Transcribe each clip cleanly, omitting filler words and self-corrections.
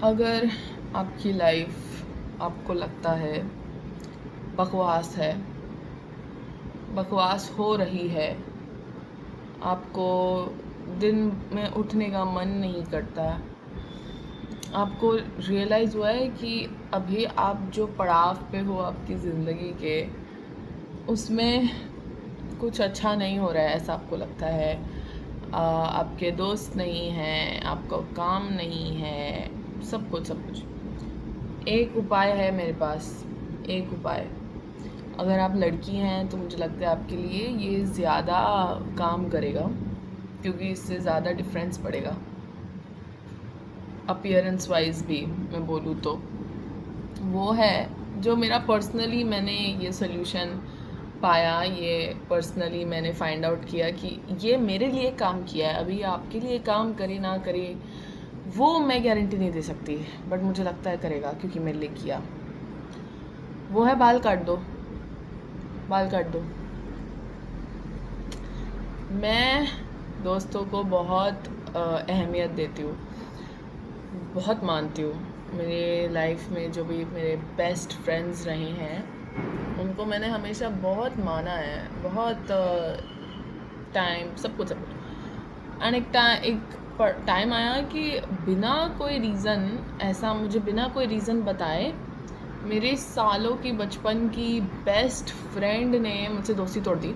अगर आपकी लाइफ आपको लगता है बकवास हो रही है, आपको दिन में उठने का मन नहीं करता, आपको रियलाइज़ हुआ है कि अभी आप जो पड़ाव पे हो आपकी ज़िंदगी के, उसमें कुछ अच्छा नहीं हो रहा है, ऐसा आपको लगता है, आपके दोस्त नहीं हैं, आपका काम नहीं है, सब कुछ। एक उपाय है मेरे पास, एक उपाय। अगर आप लड़की हैं तो मुझे लगता है आपके लिए ये ज़्यादा काम करेगा, क्योंकि इससे ज़्यादा डिफरेंस पड़ेगा अपीयरेंस वाइज भी। मैं बोलूँ तो वो है जो मेरा पर्सनली मैंने ये सोल्यूशन पाया, ये पर्सनली मैंने फाइंड आउट किया कि ये मेरे लिए काम किया है। अभी आपके लिए काम करे ना करे वो मैं गारंटी नहीं दे सकती, बट मुझे लगता है करेगा क्योंकि मेरे लिए किया। वो है बाल काट दो, बाल काट दो। मैं दोस्तों को बहुत अहमियत देती हूँ, बहुत मानती हूँ। मेरे लाइफ में जो भी मेरे बेस्ट फ्रेंड्स रहे हैं उनको मैंने हमेशा बहुत माना है, बहुत टाइम, सब कुछ। एंड एक टाइम आया कि बिना कोई रीज़न, ऐसा मुझे बिना कोई रीज़न बताए मेरे सालों की बचपन की बेस्ट फ्रेंड ने मुझसे दोस्ती तोड़ दी,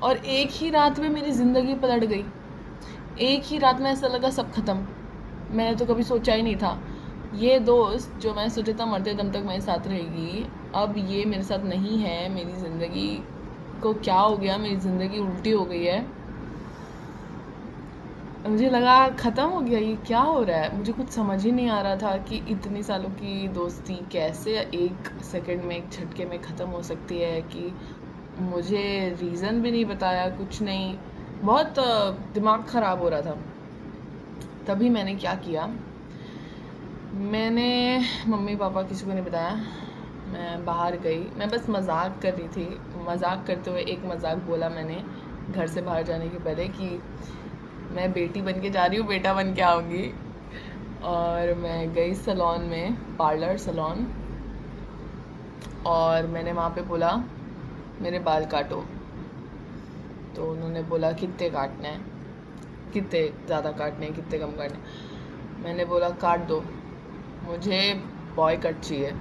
और एक ही रात में मेरी ज़िंदगी पलट गई। एक ही रात में ऐसा लगा सब ख़त्म। मैंने तो कभी सोचा ही नहीं था ये दोस्त जो मैं सोचा था मरते दम तक मेरे साथ रहेगी, अब ये मेरे साथ नहीं है। मेरी ज़िंदगी को क्या हो गया, मेरी ज़िंदगी उल्टी हो गई है। मुझे लगा ख़त्म हो गया, ये क्या हो रहा है। मुझे कुछ समझ ही नहीं आ रहा था कि इतनी सालों की दोस्ती कैसे एक सेकंड में, एक झटके में ख़त्म हो सकती है। कि मुझे रीज़न भी नहीं बताया, कुछ नहीं, बहुत दिमाग ख़राब हो रहा था। तभी मैंने क्या किया, मैंने मम्मी पापा किसी को नहीं बताया, मैं बाहर गई। मैं बस मजाक कर रही थी, मजाक करते हुए एक मजाक बोला मैंने घर से बाहर जाने के पहले कि मैं बेटी बन के जा रही हूँ, बेटा बन के आऊँगी। और मैं गई सलोन में, पार्लर सलोन, और मैंने वहाँ पे बोला मेरे बाल काटो। तो उन्होंने बोला कितने काटने हैं, कितने ज़्यादा काटने हैं, कितने कम काटने हैं। मैंने बोला काट दो, मुझे बॉय कट चाहिए।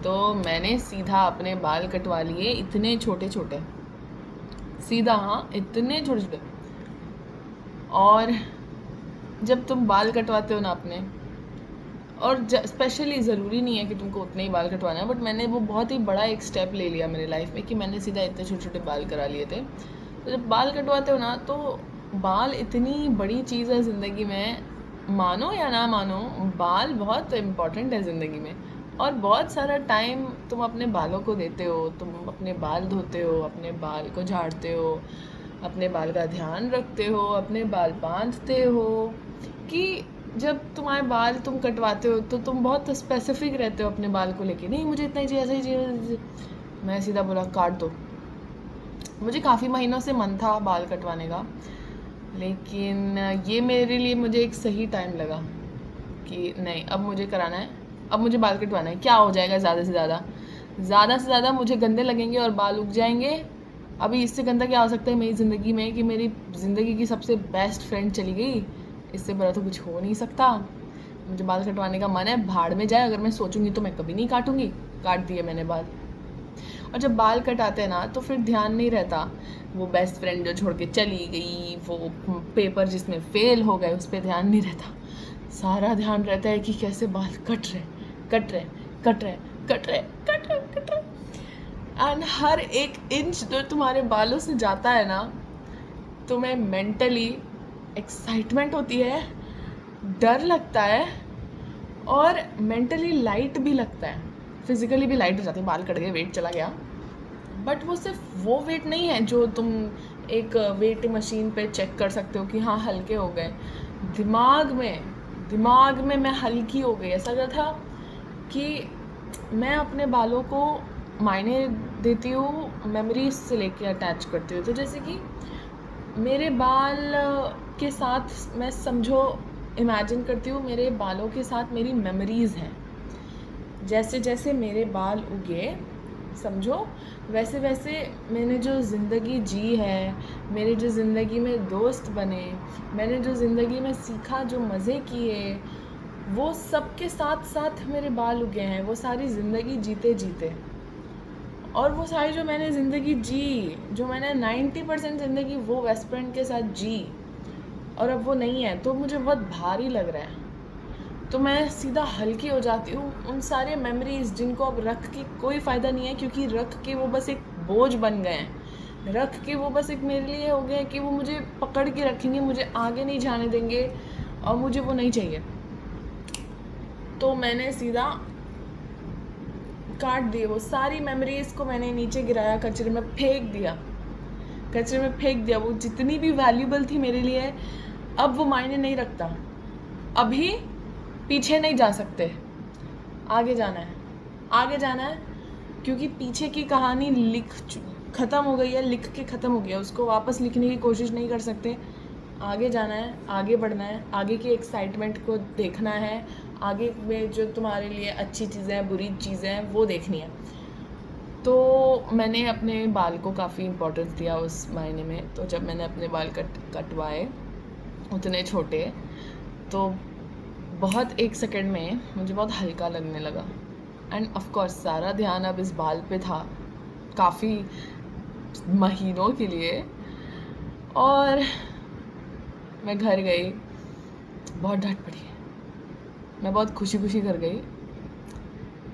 तो मैंने सीधा अपने बाल कटवा लिए, इतने छोटे छोटे, सीधा, हाँ इतने छोटे छोटे। और जब तुम बाल कटवाते हो ना अपने, और स्पेशली ज़रूरी नहीं है कि तुमको उतने ही बाल कटवाना है, बट मैंने वो बहुत ही बड़ा एक स्टेप ले लिया मेरी लाइफ में कि मैंने सीधा इतने छोटे छोटे बाल करा लिए थे। तो जब बाल कटवाते हो ना, तो बाल इतनी बड़ी चीज़ है ज़िंदगी में, मानो या ना मानो, बाल बहुत इम्पॉर्टेंट है ज़िंदगी में। और बहुत सारा टाइम तुम अपने बालों को देते हो, तुम अपने बाल धोते हो, अपने बाल को झाड़ते हो, अपने बाल का ध्यान रखते हो, अपने बाल बांधते हो। कि जब तुम्हारे बाल तुम कटवाते हो तो तुम बहुत स्पेसिफिक रहते हो अपने बाल को लेके, नहीं मुझे इतना ही चाहिए, ऐसा ही चाहिए। मैं सीधा बोला काट दो। मुझे काफ़ी महीनों से मन था बाल कटवाने का, लेकिन ये मेरे लिए मुझे एक सही टाइम लगा कि नहीं, अब मुझे कराना है, अब मुझे बाल कटवाना है। क्या हो जाएगा, ज़्यादा से ज़्यादा मुझे गंदे लगेंगे और बाल उग जाएंगे। अभी इससे गंदा क्या हो सकता है मेरी ज़िंदगी में कि मेरी ज़िंदगी की सबसे बेस्ट फ्रेंड चली गई। इससे बड़ा तो कुछ हो नहीं सकता। मुझे बाल कटवाने का मन है, भाड़ में जाए। अगर मैं सोचूंगी तो मैं कभी नहीं काटूंगी। काट दिए मैंने बाल। और जब बाल कटाते हैं ना तो फिर ध्यान नहीं रहता, वो बेस्ट फ्रेंड जो छोड़ के चली गई, वो पेपर जिसमें फेल हो गए, उस पर ध्यान नहीं रहता। सारा ध्यान रहता है कि कैसे बाल कट रहे, कट रहे, कट रहे, कट रहे, कट रहे, कट रहे। एंड हर एक इंच जो तुम्हारे बालों से जाता है ना, तुम्हें मेंटली एक्साइटमेंट होती है, डर लगता है, और मेंटली लाइट भी लगता है। फिजिकली भी लाइट हो जाती है, बाल कट गए, वेट चला गया। बट वो सिर्फ वो वेट नहीं है जो तुम एक वेट मशीन पे चेक कर सकते हो कि हाँ हल्के हो गए। दिमाग में मैं हल्की हो गई। ऐसा लगा था कि मैं अपने बालों को मायने देती हूँ, मेमोरीज से लेके अटैच करती हूँ। तो जैसे कि मेरे बाल के साथ मैं समझो इमेजिन करती हूँ मेरे बालों के साथ मेरी मेमोरीज़ हैं। जैसे जैसे मेरे बाल उगे, समझो, वैसे वैसे मैंने जो ज़िंदगी जी है, मेरे जो ज़िंदगी में दोस्त बने, मैंने जो ज़िंदगी में सीखा, जो मज़े किए, वो सब के साथ साथ मेरे बाल उगे हैं, वो सारी ज़िंदगी जीते जीते। और वो सारी जो मैंने ज़िंदगी जी, जो मैंने 90% ज़िंदगी वो वेस्ट पॉइंट के साथ जी, और अब वो नहीं है, तो मुझे बहुत भारी लग रहा है। तो मैं सीधा हल्की हो जाती हूँ उन सारे मेमोरीज़ जिनको अब रख के कोई फ़ायदा नहीं है, क्योंकि रख के वो बस एक बोझ बन गए हैं। रख के वो बस एक मेरे लिए हो गए कि वो मुझे पकड़ के रखेंगे, मुझे आगे नहीं जाने देंगे, और मुझे वो नहीं चाहिए। तो मैंने सीधा काट दिए वो सारी मेमोरीज़ को, मैंने नीचे गिराया, कचरे में फेंक दिया। वो जितनी भी वैल्यूबल थी मेरे लिए, अब वो मायने नहीं रखता। अभी पीछे नहीं जा सकते, आगे जाना है, क्योंकि पीछे की कहानी ख़त्म हो गई है, लिख के ख़त्म हो गया, उसको वापस लिखने की कोशिश नहीं कर सकते। आगे जाना है, आगे बढ़ना है, आगे की एक्साइटमेंट को देखना है, आगे में जो तुम्हारे लिए अच्छी चीज़ें हैं, बुरी चीज़ें हैं, वो देखनी है। तो मैंने अपने बाल को काफ़ी इम्पोर्टेंस दिया उस महीने में। तो जब मैंने अपने बाल कटवाए उतने छोटे, तो बहुत 1 सेकंड में मुझे बहुत हल्का लगने लगा। एंड ऑफ कोर्स सारा ध्यान अब इस बाल पे था काफ़ी महीनों के लिए। और मैं घर गई, बहुत डांट पड़ी, मैं बहुत खुशी घर गई,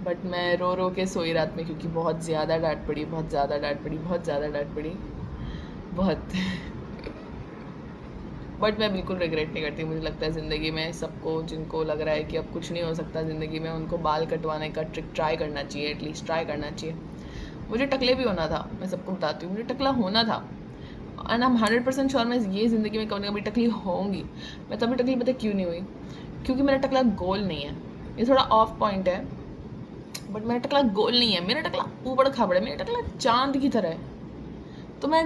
बट मैं रो रो के सोई रात में, क्योंकि बहुत ज़्यादा डांट पड़ी। बट मैं बिल्कुल रिग्रेट नहीं करती। मुझे लगता है ज़िंदगी में सबको, जिनको लग रहा है कि अब कुछ नहीं हो सकता ज़िंदगी में, उनको बाल कटवाने का ट्रिक ट्राई करना चाहिए, एटलीस्ट ट्राई करना चाहिए। मुझे टकले भी होना था, मैं सबको बताती हूँ, मुझे टकला होना था, एंड आई एम 100% श्योर मैं ये ज़िंदगी में कभी ना कभी टकली होंगी। मैं तभी टकली, पता क्यों नहीं हुई? क्योंकि मेरा टकला गोल नहीं है। ये थोड़ा ऑफ पॉइंट है, बट मेरा टकला गोल नहीं है, मेरा टकला ऊबड़ खाबड़ है, मेरा टकला चांद की तरह है। तो मैं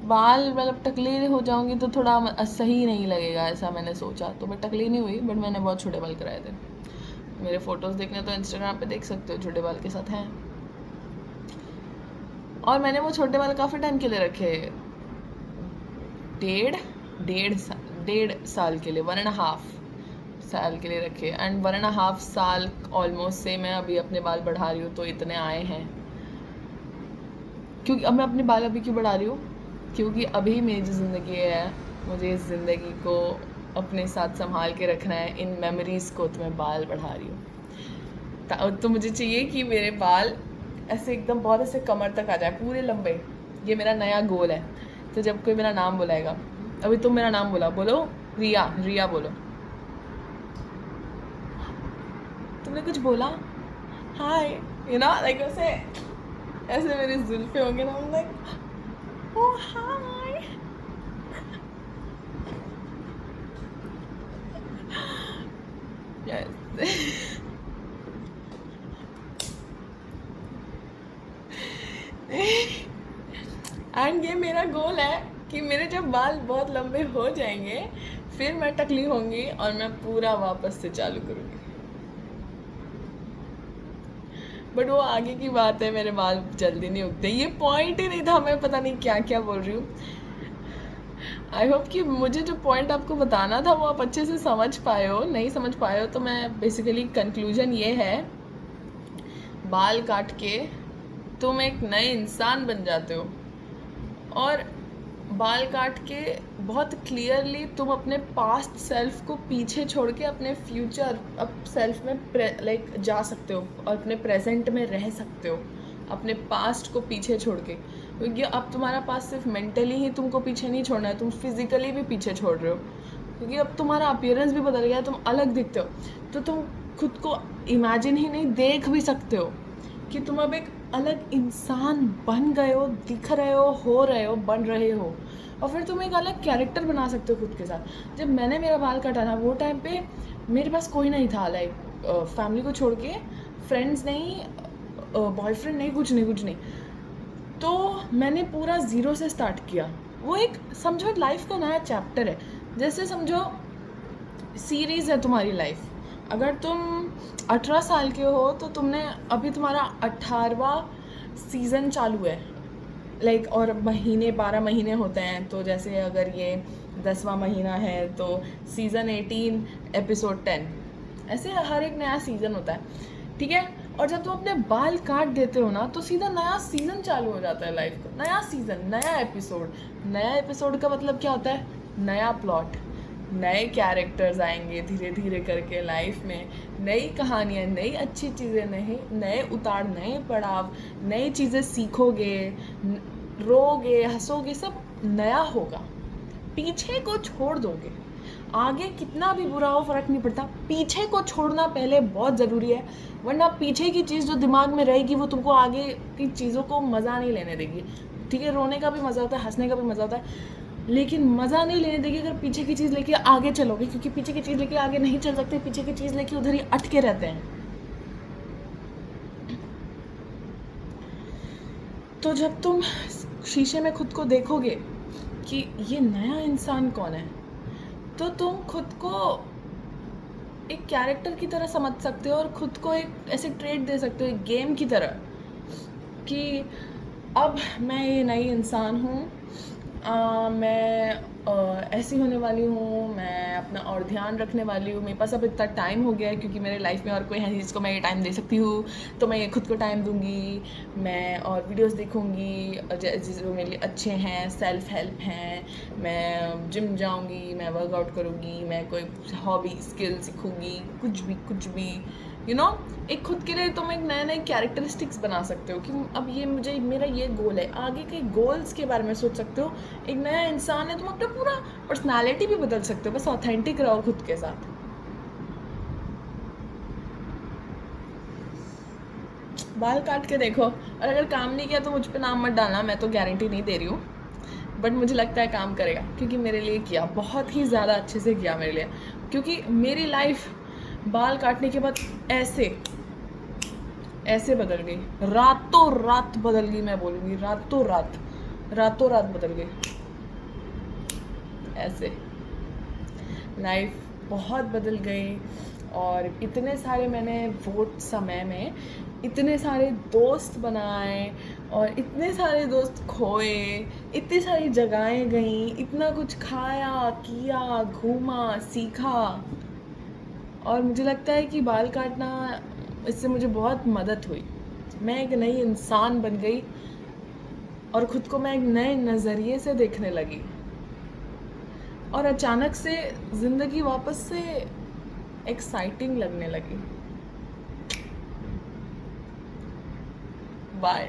बाल मतलब टकली हो जाऊंगी तो थोड़ा सही नहीं लगेगा, ऐसा मैंने सोचा। तो मैं टकली नहीं हुई, बट मैंने बहुत छोटे बाल कराए थे। मेरे फ़ोटोज़ देखने तो इंस्टाग्राम पे देख सकते हो, छोटे बाल के साथ हैं। और मैंने वो छोटे बाल काफ़ी टाइम के लिए रखे, डेढ़ साल के लिए, 1.5 साल के लिए रखे। एंड 1.5 साल ऑलमोस्ट से मैं अभी अपने बाल बढ़ा रही हूँ, तो इतने आए हैं। क्योंकि अब मैं अपने बाल अभी क्यों बढ़ा रही हूँ? क्योंकि अभी मेरी जो ज़िंदगी है, मुझे इस ज़िंदगी को अपने साथ संभाल के रखना है, इन मेमोरीज़ को, तो मैं बाल बढ़ा रही हूँ। तो मुझे चाहिए कि मेरे बाल ऐसे एकदम बहुत ऐसे कमर तक आ जाए, पूरे लंबे। ये मेरा नया गोल है। तो जब कोई मेरा नाम बुलाएगा, अभी तुम मेरा नाम बोलो, रिया बोलो। तुमने कुछ बोला? हाय, लाइक ऐसे मेरे जुल्फे होंगे ना, लाइक ओह हाय। एंड ये मेरा गोल है कि मेरे जब बाल बहुत लंबे हो जाएंगे, फिर मैं टकली होंगी और मैं पूरा वापस से चालू करूँगी। बट वो आगे की बात है, मेरे बाल जल्दी नहीं उगते। ये पॉइंट ही नहीं था, मैं पता नहीं क्या क्या बोल रही हूँ। आई होप कि मुझे जो पॉइंट आपको बताना था वो आप अच्छे से समझ पाए हो। नहीं समझ पाए हो तो मैं बेसिकली कंक्लूजन ये है, बाल काट के तुम एक नए इंसान बन जाते हो। और बाल काट के बहुत क्लियरली तुम अपने पास्ट सेल्फ को पीछे छोड़ के अपने फ्यूचर सेल्फ में जा सकते हो, और अपने प्रेजेंट में रह सकते हो, अपने पास्ट को पीछे छोड़ के। क्योंकि अब तुम्हारा पास्ट सिर्फ मेंटली ही तुमको पीछे नहीं छोड़ना है, तुम फिजिकली भी पीछे छोड़ रहे हो, क्योंकि अब तुम्हारा अपीयरेंस भी बदल गया है, तुम अलग दिखते हो। तो तुम खुद को इमेजिन ही नहीं, देख भी सकते हो कि तुम अब एक अलग इंसान बन गए हो, दिख रहे हो रहे हो, बन रहे हो। और फिर तुम एक अलग कैरेक्टर बना सकते हो खुद के साथ। जब मैंने मेरा बाल काटा वो टाइम पे मेरे पास कोई नहीं था, लाइक फैमिली को छोड़ के, फ्रेंड्स नहीं, बॉयफ्रेंड नहीं, कुछ नहीं। तो मैंने पूरा ज़ीरो से स्टार्ट किया। वो एक समझो लाइफ का नया चैप्टर है। जैसे समझो सीरीज़ है तुम्हारी लाइफ। अगर तुम 18 साल के हो तो तुमने अभी तुम्हारा 18वां सीज़न चालू है, लाइक और महीने 12 महीने होते हैं, तो जैसे अगर ये 10वां महीना है तो सीज़न 18 एपिसोड 10, ऐसे हर एक नया सीज़न होता है, ठीक है। और जब तुम अपने बाल काट देते हो ना तो सीधा नया सीज़न चालू हो जाता है लाइफ का, नया सीज़न, नया एपिसोड। नया एपिसोड का मतलब क्या होता है? नया प्लॉट, नए कैरेक्टर्स आएंगे धीरे धीरे करके लाइफ में, नई कहानियाँ, नई अच्छी चीज़ें, नए उतार, नए पड़ाव, नई चीज़ें सीखोगे, रोगे, हंसोगे, सब नया होगा। पीछे को छोड़ दोगे, आगे कितना भी बुरा हो फर्क नहीं पड़ता, पीछे को छोड़ना पहले बहुत ज़रूरी है, वरना पीछे की चीज़ जो दिमाग में रहेगी वो तुमको आगे की चीज़ों को मज़ा नहीं लेने देगी, ठीक है। रोने का भी मज़ा होता है, हंसने का भी मज़ा होता है, लेकिन मज़ा नहीं लेने देगी अगर पीछे की चीज़ लेके आगे चलोगे, क्योंकि पीछे की चीज़ लेके आगे नहीं चल सकते, पीछे की चीज़ लेके उधर ही अटके रहते हैं। तो जब तुम शीशे में खुद को देखोगे कि ये नया इंसान कौन है, तो तुम खुद को एक कैरेक्टर की तरह समझ सकते हो और खुद को एक ऐसे ट्रेट दे सकते हो, एक गेम की तरह, कि अब मैं ये नई इंसान हूँ, मैं ऐसी होने वाली हूँ, मैं अपना और ध्यान रखने वाली हूँ, मेरे पास अब इतना टाइम हो गया है क्योंकि मेरे लाइफ में और कोई है नहीं जिसको मैं ये टाइम दे सकती हूँ, तो मैं ये खुद को टाइम दूँगी, मैं और वीडियोस देखूँगी जो मेरे लिए अच्छे हैं, सेल्फ हेल्प हैं, मैं जिम जाऊँगी, मैं वर्कआउट करूँगी, मैं कोई हॉबी स्किल सीखूँगी, कुछ भी एक खुद के लिए तुम एक नए नए कैरेक्टरिस्टिक्स बना सकते हो कि अब ये मुझे, मेरा ये गोल है, आगे के गोल्स के बारे में सोच सकते हो। एक नया इंसान है, तुम अपना पूरा पर्सनालिटी भी बदल सकते हो, बस ऑथेंटिक रहो खुद के साथ। बाल काट के देखो, और अगर काम नहीं किया तो मुझ पे नाम मत डालना, मैं तो गारंटी नहीं दे रही हूँ, बट मुझे लगता है काम करेगा, क्योंकि मेरे लिए किया, बहुत ही ज़्यादा अच्छे से किया मेरे लिए, क्योंकि मेरी लाइफ बाल काटने के बाद ऐसे बदल गई, रातों रात बदल गई, मैं बोलूँगी रातों रात बदल गई, ऐसे लाइफ बहुत बदल गई। और इतने सारे मैंने वो समय में इतने सारे दोस्त बनाए और इतने सारे दोस्त खोए, इतनी सारी जगहें गई, इतना कुछ खाया, किया, घूमा, सीखा, और मुझे लगता है कि बाल काटना, इससे मुझे बहुत मदद हुई। मैं एक नई इंसान बन गई और ख़ुद को मैं एक नए नज़रिए से देखने लगी, और अचानक से ज़िंदगी वापस से एक्साइटिंग लगने लगी। बाय।